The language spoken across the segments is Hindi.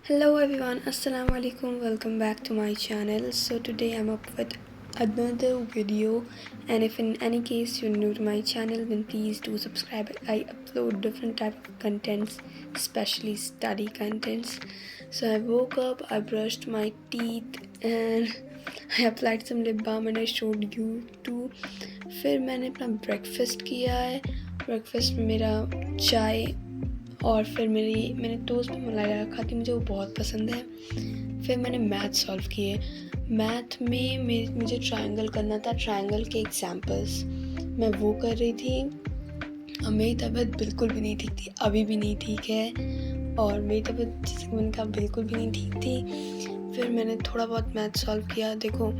Hello everyone, Assalamu alaikum, welcome back to my channel. So today I'm up with another video, and if in any case you're new to my channel then please do subscribe. I upload different type of contents, especially study contents. So I woke up, I brushed my teeth and I applied some lip balm and I showed you too. फिर मैंने अपना ब्रेकफास्ट किया है. ब्रेकफास्ट में मेरा चाय और फिर मैंने टोस्ट पे मलाई रखा थी, मुझे वो बहुत पसंद है. फिर मैंने मैथ सॉल्व किए. मैथ में मुझे ट्रायंगल करना था, ट्रायंगल के एग्जांपल्स मैं वो कर रही थी. और मेरी तबीयत बिल्कुल भी नहीं ठीक थी, अभी भी नहीं ठीक है. और मेरी तबीयत जैसे कि मैंने कहा बिल्कुल भी नहीं ठीक थी. फिर मैंने थोड़ा बहुत मैथ सॉल्व किया. देखो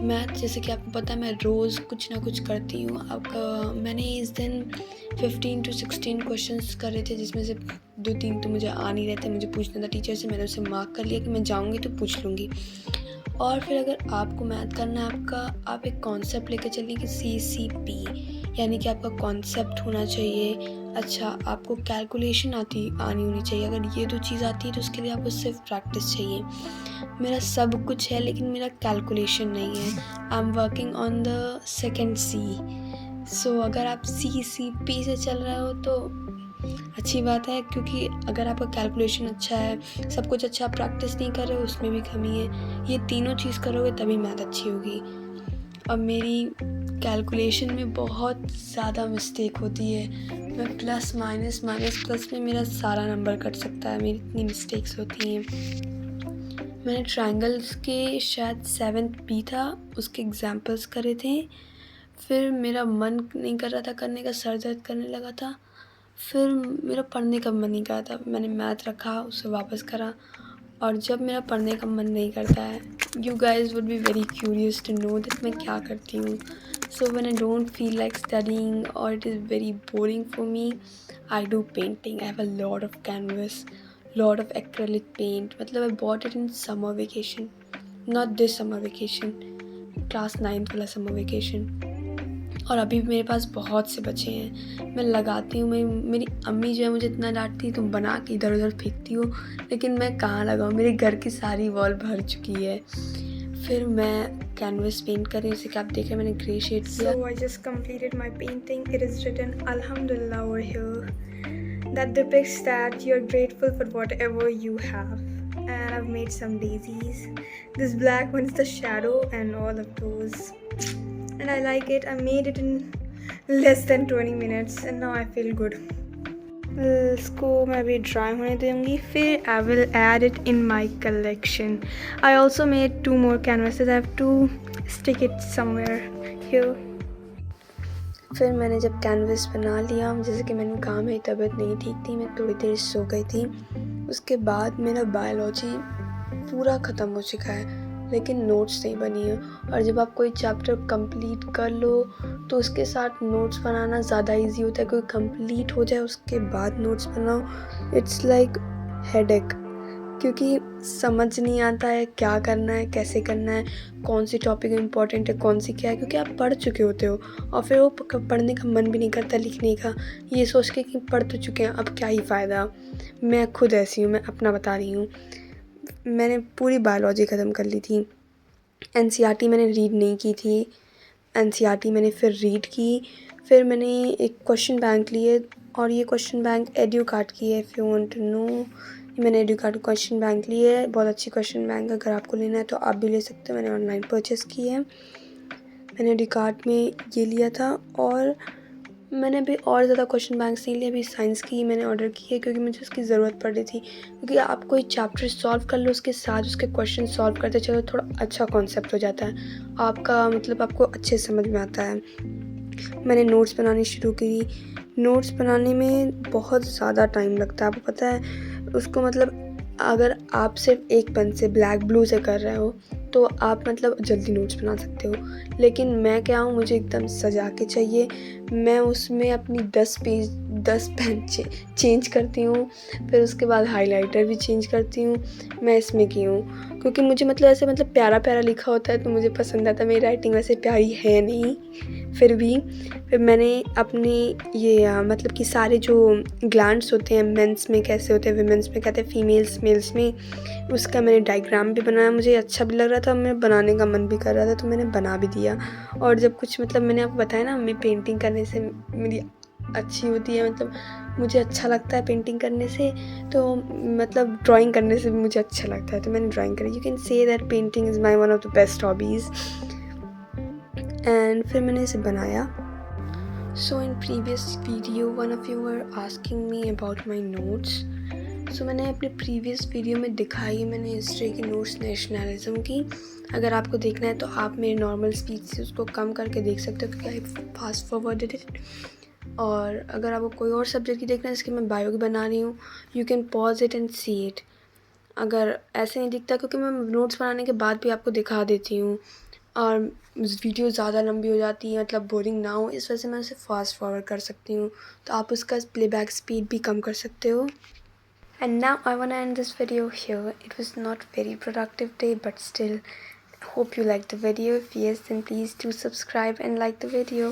मैथ जैसे कि आपको पता है मैं रोज़ कुछ ना कुछ करती हूँ. अब मैंने इस दिन 15 to 16 क्वेश्चंस कर रहे थे, जिसमें से 2-3 तो मुझे आ नहीं रहे थे. मुझे पूछना था टीचर से, मैंने उसे मार्क कर लिया कि मैं जाऊँगी तो पूछ लूँगी. और फिर अगर आपको मैथ करना है आप एक कॉन्सेप्ट लेकर चलिए कि CCP, यानी कि आपका कॉन्सेप्ट होना चाहिए. अच्छा, आपको कैलकुलेशन आनी होनी चाहिए. अगर ये दो चीज़ आती है तो उसके लिए आपको सिर्फ प्रैक्टिस चाहिए. मेरा सब कुछ है लेकिन मेरा कैलकुलेशन नहीं है. I am working on the second C. सो अगर आप CCP से चल रहे हो तो अच्छी बात है, क्योंकि अगर आपका कैलकुलेशन अच्छा है, सब कुछ अच्छा, आप प्रैक्टिस नहीं कर रहे हो उसमें भी कमी है. ये तीनों चीज़ करोगे तभी मैथ अच्छी होगी. अब मेरी कैलकुलेशन में बहुत ज़्यादा मिस्टेक होती है. मैं प्लस माइनस प्लस में मेरा सारा नंबर कट सकता है, मेरी इतनी मिस्टेक्स होती हैं. मैंने ट्रायंगल्स के शायद 7th B था, उसके एग्जांपल्स करे थे. फिर मेरा मन नहीं कर रहा था करने का, सर दर्द करने लगा था. फिर मेरा पढ़ने का मन नहीं कर रहा था, मैंने मैथ रखा, उसे वापस करा. और जब मेरा पढ़ने का मन नहीं करता है, you guys would be very curious to know that मैं क्या करती हूँ. So when I don't feel like studying और it is very boring for me, I do painting. I have a lot of canvas, lot of acrylic paint. मतलब I bought it in summer vacation, not this summer vacation, class 9th वाला समर वेकेशन. और अभी भी मेरे पास बहुत से बचे हैं. मैं लगाती हूँ, मेरी अम्मी जो है मुझे इतना डांटती है तुम बना के इधर उधर फेंकती हो, लेकिन मैं कहाँ लगाऊँ, मेरे घर की सारी वॉल भर चुकी है. फिर मैं कैनवस पेंट कर रही हूँ, जैसे कि आप देख रहे हैं मैंने ग्रे शेड किया. So I just completed my painting. It is written Alhamdulillah over here. That depicts that you're grateful for whatever you have. And I've made some daisies. This black one is the shadow and all of those. And I like it. I made it in less than 20 minutes and now I feel good. इसको मैं अभी ड्राई होने दूँगी, फिर I will add it in my collection. I also made 2 more canvases. I have to stick it somewhere here. फिर मैंने जब कैनवस बना लिया, जैसे कि मैंने कहा मेरी तबीयत नहीं ठीक थी, मैं थोड़ी देर सो गई थी. उसके बाद मेरा बायोलॉजी पूरा ख़त्म हो चुका है, लेकिन नोट्स नहीं बनी है. और जब आप कोई चैप्टर कंप्लीट कर लो तो उसके साथ नोट्स बनाना ज़्यादा इजी होता है. कोई कंप्लीट हो जाए उसके बाद नोट्स बनाओ, इट्स लाइक हेडेक, क्योंकि समझ नहीं आता है क्या करना है, कैसे करना है, कौन सी टॉपिक इम्पॉर्टेंट है, कौन सी क्या है, क्योंकि आप पढ़ चुके होते हो. और फिर वो पढ़ने का मन भी नहीं करता, लिखने का, ये सोच के कि पढ़ तो चुके हैं अब क्या ही फ़ायदा. मैं खुद ऐसी हूँ, मैं अपना बता रही हूँ. मैंने पूरी बायोलॉजी ख़त्म कर ली थी. NCERT मैंने रीड नहीं की थी. NCERT मैंने फिर रीड की. फिर मैंने एक क्वेश्चन बैंक लिए, और ये क्वेश्चन बैंक एड्यूकार्ट की है. If you want to know, मैंने एड्यूकार्ट क्वेश्चन बैंक ली है. बहुत अच्छी क्वेश्चन बैंक, अगर आपको लेना है तो आप भी ले सकते हो. मैंने ऑनलाइन परचेज़ की है. मैंने एड्यूकार्ट में ये लिया था. और मैंने अभी और ज़्यादा क्वेश्चन बैंक्स नहीं लिए, अभी साइंस की मैंने ऑर्डर की है, क्योंकि मुझे उसकी ज़रूरत पड़ रही थी. क्योंकि आप कोई चैप्टर सॉल्व कर लो, उसके साथ उसके क्वेश्चन सॉल्व करते चलो, थोड़ा अच्छा कॉन्सेप्ट हो जाता है आपका, मतलब आपको अच्छे समझ में आता है. मैंने नोट्स बनानी शुरू की. नोट्स बनाने में बहुत ज़्यादा टाइम लगता है, आपको पता है उसको. मतलब अगर आप सिर्फ एक पेन से ब्लैक ब्लू से कर रहे हो तो आप मतलब जल्दी नोट्स बना सकते हो, लेकिन मैं क्या हूँ, मुझे एकदम सजा के चाहिए. मैं उसमें अपनी 10 पेन चेंज करती हूँ, फिर उसके बाद हाइलाइटर भी चेंज करती हूँ। मैं इसमें की हूँ क्योंकि मुझे मतलब ऐसे मतलब प्यारा प्यारा लिखा होता है तो मुझे पसंद आता है। मेरी राइटिंग वैसे प्यारी है नहीं, फिर मैंने अपनी ये मतलब कि सारे जो ग्लैंड्स होते हैं मेंस में कैसे होते हैं, विमेंस में कहते हैं, फीमेल्स मेल्स में, उसका मैंने डायग्राम भी बनाया। मुझे अच्छा भी लग रहा था, मैं बनाने का मन भी कर रहा था तो मैंने बना भी दिया। और जब कुछ मतलब मैंने आपको बताया ना, मैं पेंटिंग करने से मेरी अच्छी होती है, मतलब मुझे अच्छा लगता है पेंटिंग करने से, तो मतलब ड्राइंग करने से भी मुझे अच्छा लगता है तो मैंने ड्राइंग करी। You can say that painting is my one of the best hobbies. And फिर मैंने इसे बनाया। So in previous video one of you were asking me about my notes. सो मैंने अपने प्रीवियस वीडियो में दिखाई, मैंने हिस्ट्री की नोट्स नेशनलिज्म की। अगर आपको देखना है तो आप मेरे नॉर्मल स्पीच से उसको कम करके देख सकते हो क्योंकि आई फास्ट फॉरवर्डेड इट। और अगर आपको कोई और सब्जेक्ट की देखना है जिसकी मैं बायो की बना रही हूँ, you can pause it and see it. अगर ऐसे नहीं दिखता क्योंकि मैं नोट्स बनाने के बाद भी आपको दिखा देती हूँ और वीडियो ज़्यादा लंबी हो जाती है, मतलब बोरिंग ना हो, इस वजह से मैं उसे फास्ट फॉरवर्ड कर सकती हूँ, तो आप उसका प्लेबैक स्पीड भी कम कर सकते हो। And now I wanna end this video here. It was not very productive day, but still hope you liked the video. If yes, then please do subscribe and like the video.